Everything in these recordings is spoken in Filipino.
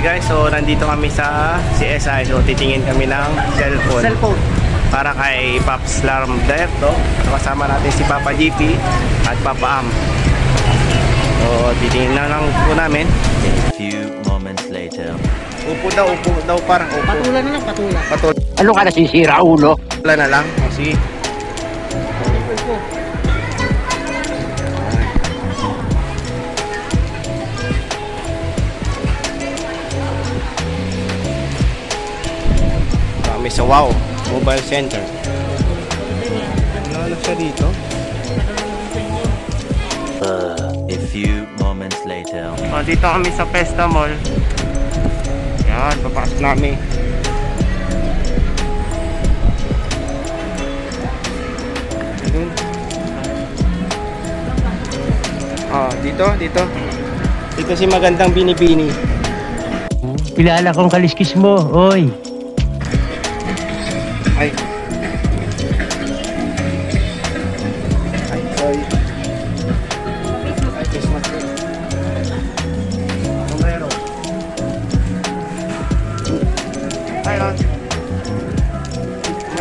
guys, so nandito kami sa CSI. So titingin kami ng cellphone. Para kay Pops Lamberto. So, kasama natin si Papa GP at Papa Am. So titingin lang po namin. A few moments later. Upo daw, parang upo. Patula na lang, patula. Ano ka nasisira, ulo? Wala na lang. O, sige. Upo. Kami sa WOW Mobile Center. Ano siya dito? A few moments later. O, dito kami sa Pesta Mall. Yan, papasok namin. Ayun. Dito. Dito si magandang binibini. Kilala kong kaliskis mo, oy. Ay. Sorry. Ay, Christmas tree. Sombrero. Ay, Ron.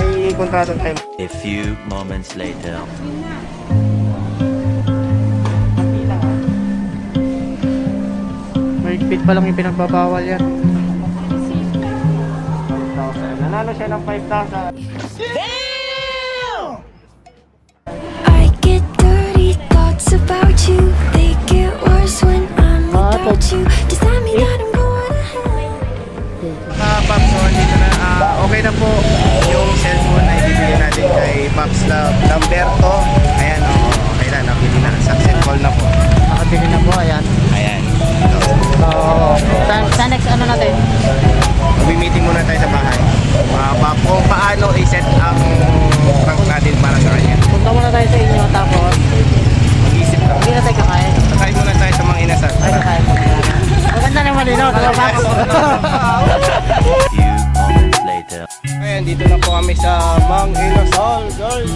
May kontrata tayo. A few moments later. Mahigpit pa lang yung pinagbabawal yan. 5,000. Nanalo siya ng 5,000. I get dirty thoughts about you. They get worse when I'm without you. Does that mean that I'm going to hell? Pops, so dito na. Okay na po yung cellphone na ibibigay natin kay Pops Lamberto. Ayan, okay na. Nabili na. Successful na po. Nakabili na po, ayan. Ayan. Sa next ano natin? Mag-meeting muna tayo sa bahay. Kung paano i-set ang prank natin para sa kanya. Punta muna tayo sa inyo, tapos Mag-isip ka. hindi na tayo kakain. Kakain muna tayo sa mga inasal. Ay, kakain mo muna. Maganda naman din, no? A few moments later. Ayan, dito na po kami sa Mang Inasal, guys.